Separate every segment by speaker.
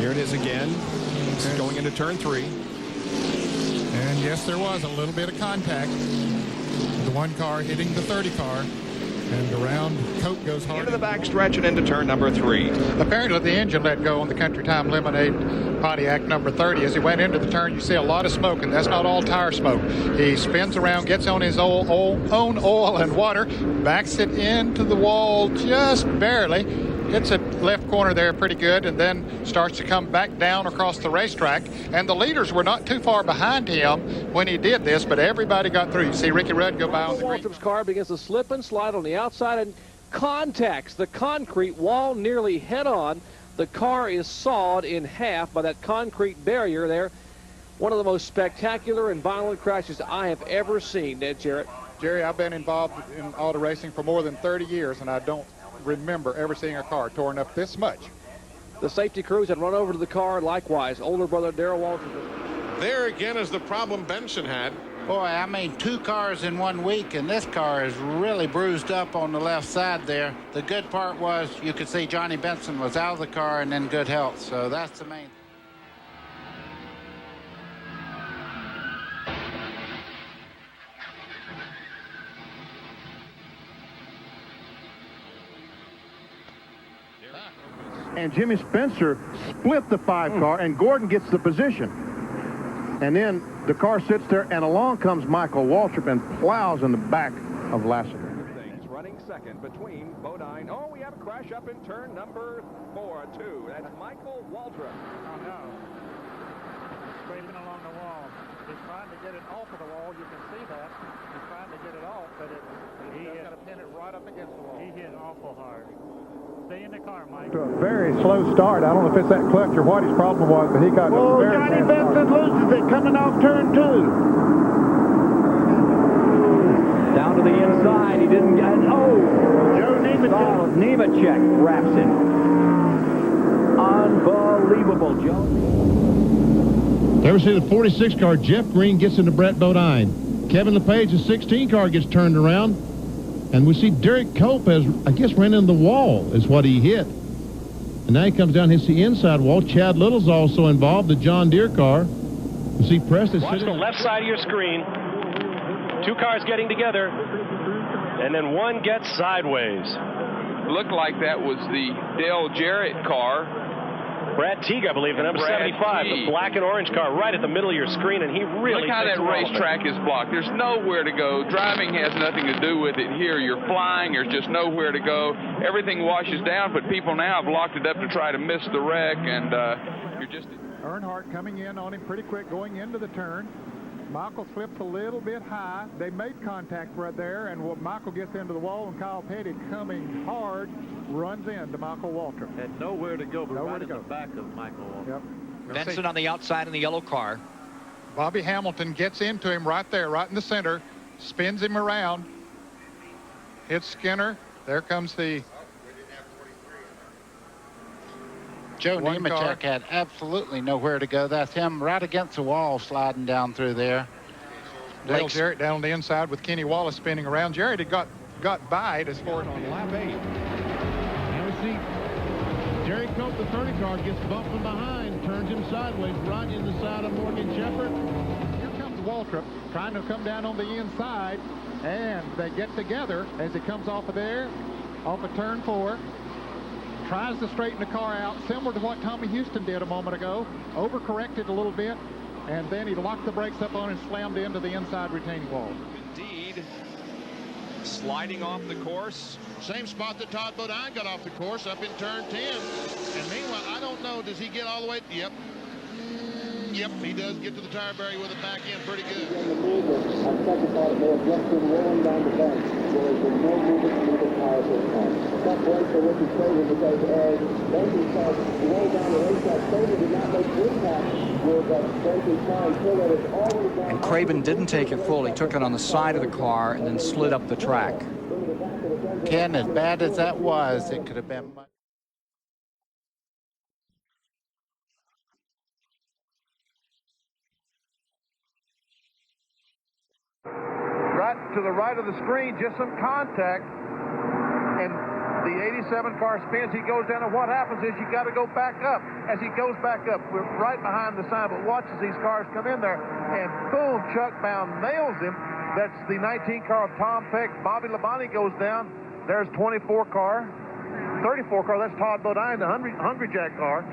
Speaker 1: Here it is again. This is going into turn 3.
Speaker 2: And yes, there was a little bit of contact. The one car hitting the 30 car. And the round coat goes hard.
Speaker 1: Into the back stretch and into turn number 3.
Speaker 2: Apparently the engine let go on the Country Time Lemonade Pontiac number 30. As he went into the turn, you see a lot of smoke, and that's not all tire smoke. He spins around, gets on his own oil and water, backs it into the wall just barely, hits a left corner there pretty good, and then starts to come back down across the racetrack. And the leaders were not too far behind him when he did this, but everybody got through. You see Ricky Rudd go by on the green.
Speaker 3: Waltrip's car begins to slip and slide on the outside and contacts the concrete wall nearly head-on. The car is sawed in half by that concrete barrier there. One of the most spectacular and violent crashes I have ever seen, Ned Jarrett.
Speaker 2: Jerry, I've been involved in auto racing for more than 30 years, and I don't remember ever seeing a car torn up this much.
Speaker 3: The safety crews had run over to the car likewise. Older brother Darrell Waltrip.
Speaker 4: There again is the problem Benson had.
Speaker 5: Boy, I mean, 2 cars in 1 week, and this car is really bruised up on the left side there. The good part was you could see Johnny Benson was out of the car and in good health, so that's the main.
Speaker 6: And Jimmy Spencer split the 5 car, and Gordon gets the position. And then the car sits there, and along comes Michael Waltrip and plows in the back of Lassiter.
Speaker 1: Things running second between Bodine. Oh, we have a crash up in turn number 4, too. That's Michael Waltrip.
Speaker 7: Oh, no. Scraping along the wall. He's trying to get it off of the wall. You can see that. He's trying to get it off, but he's got to pin it right up against the wall. He hit awful hard. Stay in the car, Mike.
Speaker 6: To a very slow start. I don't know if it's that clutch or what his problem was, but he got a very
Speaker 7: Johnny
Speaker 6: fast
Speaker 7: Benson
Speaker 6: start.
Speaker 7: loses it coming off turn 2.
Speaker 8: Down to the inside. He didn't get. Oh!
Speaker 7: Joe Nemechek.
Speaker 8: Nemechek wraps it. Unbelievable, Joe.
Speaker 9: Ever see the 46 car? Jeff Green gets into Brett Bodine. Kevin LePage, the 16 car, gets turned around. And we see Derek Cope has, I guess, ran into the wall is what he hit. And now he comes down, hits the inside wall. Chad Little's also involved, the John Deere car. You see Preston
Speaker 10: Watch
Speaker 9: sitting.
Speaker 10: the left side of your screen. 2 cars getting together. And then one gets sideways.
Speaker 11: Looked like that was the Dale Jarrett car.
Speaker 10: Brad Teague, I believe, the number 75, the black and orange car right at the middle of your screen, and he really
Speaker 11: Look how that racetrack is blocked. There's nowhere to go. Driving has nothing to do with it here. You're flying. There's just nowhere to go. Everything washes down, but people now have locked it up to try to miss the wreck, and you're just...
Speaker 6: Earnhardt coming in on him pretty quick going into the turn. Michael slips a little bit high. They made contact right there, and Michael gets into the wall, and Kyle Petty coming hard runs into Michael Waltrip.
Speaker 7: Had nowhere to go, but right in the back of Michael Waltrip.
Speaker 6: Yep.
Speaker 8: Benson on the outside in the yellow car.
Speaker 2: Bobby Hamilton gets into him right there, right in the center, spins him around, hits Skinner. There comes the
Speaker 5: Joe
Speaker 2: one
Speaker 5: Nemechek
Speaker 2: car.
Speaker 5: had absolutely nowhere to go. That's him right against the wall sliding down through there.
Speaker 2: Dale Jarrett down on the inside with Kenny Wallace spinning around. Jarrett had got by it as far as on lap 8.
Speaker 9: Now we see Jerry Cope, the 30 car, gets bumped from behind, turns him sideways right in the side of Morgan Shepherd.
Speaker 6: Here comes Waltrip trying to come down on the inside, and they get together as he comes off of there, off of turn 4. Tries to straighten the car out, similar to what Tommy Houston did a moment ago. Overcorrected a little bit, and then he locked the brakes up on and slammed into the inside retaining wall.
Speaker 1: Indeed. Sliding off the course.
Speaker 4: Same spot that Todd Bodine got off the course up in turn 10. And meanwhile, I don't know, does he get all the way? Yep. Yep, he does get to the tire barrier with it back in pretty good.
Speaker 8: And Craven didn't take it full. He took it on the side of the car and then slid up the track.
Speaker 5: Ken, as bad as that was, it could have been much.
Speaker 6: Right to the right of the screen, just some contact, and
Speaker 12: The 87 car spins. He goes down, and what happens is you got to go back up. As he goes back up, we're right behind the sign, but watch as these cars come in there, and boom, Chuck Bound nails him. That's the 19 car of Tom Peck. Bobby Labonte goes down. There's 24 car. 34 car, that's Todd Bodine, the Hungry Jack car.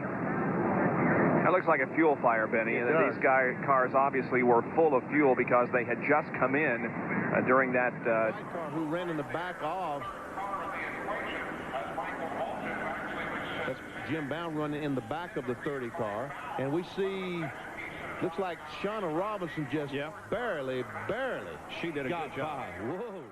Speaker 1: That looks like a fuel fire, Benny. These cars obviously were full of fuel because they had just come in during that.
Speaker 13: Who ran in the back of. That's Jim Bound running in the back of the 30 car. And we see, looks like Shauna Robinson just barely.
Speaker 1: She did a good job.
Speaker 13: By. Whoa.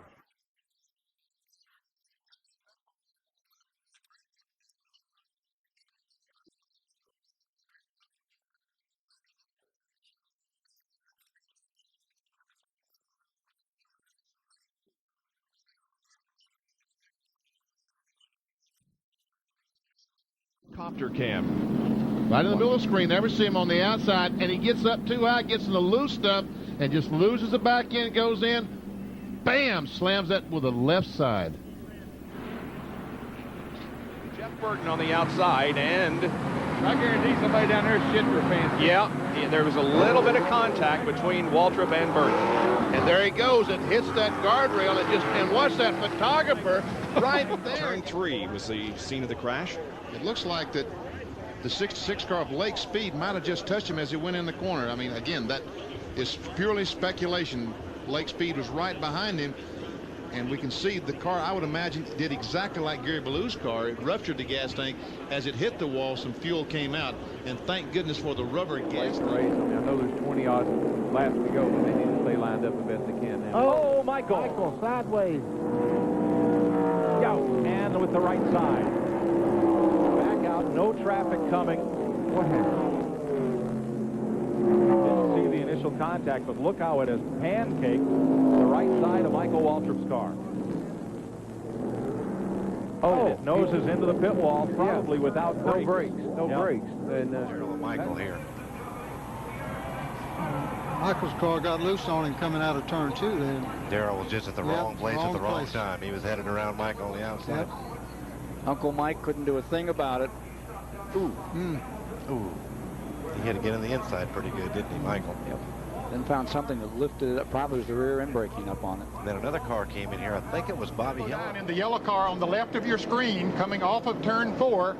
Speaker 1: Copter cam.
Speaker 9: Right in the middle of the screen. Never see him on the outside. And he gets up too high, gets in the loose stuff, and just loses the back end, goes in. Bam! Slams that with the left side.
Speaker 1: Jeff Burton on the outside, and
Speaker 3: I guarantee somebody down there shit their pants.
Speaker 1: yeah, there was a little bit of contact between Waltrip and Burton.
Speaker 9: And there he goes and hits that guardrail and watch that photographer right there.
Speaker 14: Turn 3 was the scene of the crash. It looks like that the 66 car of Lake Speed might have just touched him as he went in the corner. I mean, again, that is purely speculation. Lake Speed was right behind him, and we can see the car, I would imagine, did exactly like Gary Ballew's car. It ruptured the gas tank. As it hit the wall, some fuel came out, and thank goodness for the rubber gas tank.
Speaker 3: I know there's 20-odd laps to go, but they need to stay lined up the best they can now. Oh, Michael.
Speaker 7: Michael, sideways.
Speaker 3: Out, and with the right side. Back out, no traffic coming. What happened? Didn't see the initial contact, but look how it has pancaked the right side of Michael Waltrip's car. Oh, his nose is into the pit wall, probably without brakes.
Speaker 13: No brakes. And
Speaker 14: Michael here.
Speaker 15: Michael's car got loose on him coming out of turn 2 then.
Speaker 16: Darrell was just at the wrong place at the wrong time. He was headed around Mike on the outside.
Speaker 8: Uncle Mike couldn't do a thing about it.
Speaker 16: Ooh. Ooh. He had to get on the inside pretty good, didn't he, Michael?
Speaker 8: Yep. Then found something that lifted it up. Probably was the rear end braking up on it.
Speaker 16: And then another car came in here. I think it was Bobby Hill.
Speaker 2: In the yellow car on the left of your screen, coming off of turn 4,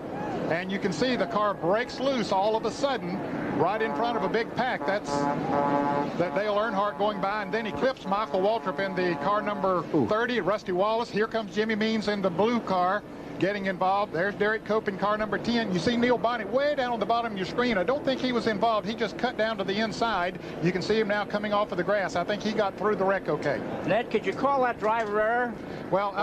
Speaker 2: and you can see the car breaks loose all of a sudden right in front of a big pack. That's Dale Earnhardt going by, and then he clips Michael Waltrip in the car number 30, Rusty Wallace. Here comes Jimmy Means in the blue car getting involved. There's Derek Cope in car number 10. You see Neil Bonnet way down on the bottom of your screen. I don't think he was involved. He just cut down to the inside. You can see him now coming off of the grass. I think he got through the wreck okay.
Speaker 7: Ned, could you call that driver error?
Speaker 2: Well, no,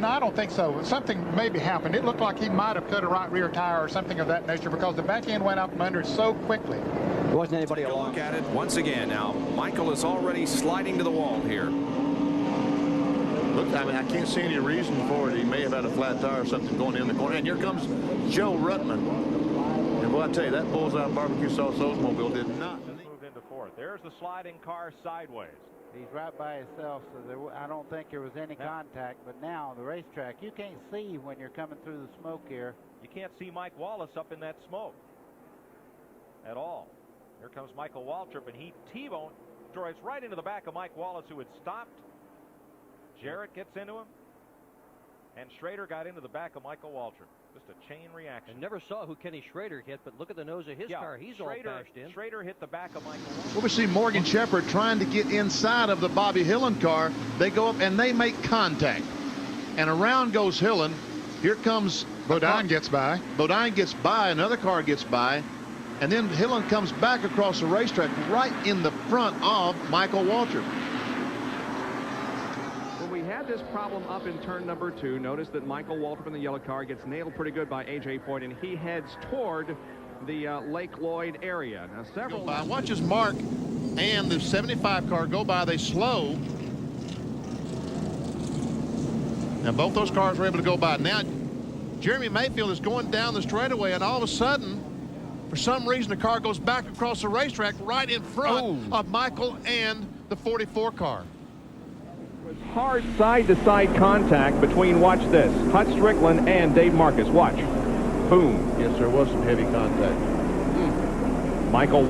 Speaker 2: I don't think so. Something maybe happened. It looked like he might have cut a right rear tire or something of that nature because the back end went out from under so quickly.
Speaker 8: There wasn't anybody along.
Speaker 14: Look at it once again. Now, Michael is already sliding to the wall here.
Speaker 12: Look, I mean, I can't see any reason for it. He may have had a flat tire or something going in the corner. And here comes Joe Ruttman. And boy, I tell you, that bullseye barbecue sauce Oldsmobile did not.
Speaker 3: Moved into fourth. There's the sliding car sideways.
Speaker 7: He's right by himself, so I don't think there was any contact. But now, the racetrack, you can't see when you're coming through the smoke here.
Speaker 3: You can't see Mike Wallace up in that smoke at all. Here comes Michael Waltrip, and he T-boned, drives right into the back of Mike Wallace, who had stopped. Jarrett gets into him, and Schrader got into the back of Michael Waltrip. Just a chain reaction.
Speaker 17: I never saw who Kenny Schrader hit, but look at the nose of his car. He's all bashed in.
Speaker 3: Schrader hit the back of Michael Waltrip.
Speaker 18: Well, we see Morgan Shepherd trying to get inside of the Bobby Hillen car. They go up and they make contact. And around goes Hillen. Here comes
Speaker 2: Bodine gets by.
Speaker 18: Bodine gets by. Another car gets by. And then Hillen comes back across the racetrack right in the front of Michael Waltrip.
Speaker 1: Had this problem up in turn number 2. Notice that Michael Waltrip in the yellow car gets nailed pretty good by A.J. Foyt, and he heads toward the Lake Lloyd area. Now, several...
Speaker 18: Watch as Mark and the 75 car go by. They slow. Now, both those cars were able to go by. Now, Jeremy Mayfield is going down the straightaway, and all of a sudden, for some reason, the car goes back across the racetrack right in front of Michael and the 44 car.
Speaker 1: Hard side-to-side contact between, watch this, Hut Strickland and Dave Marcus. Watch. Boom.
Speaker 13: Yes, there was some heavy contact.
Speaker 1: Michael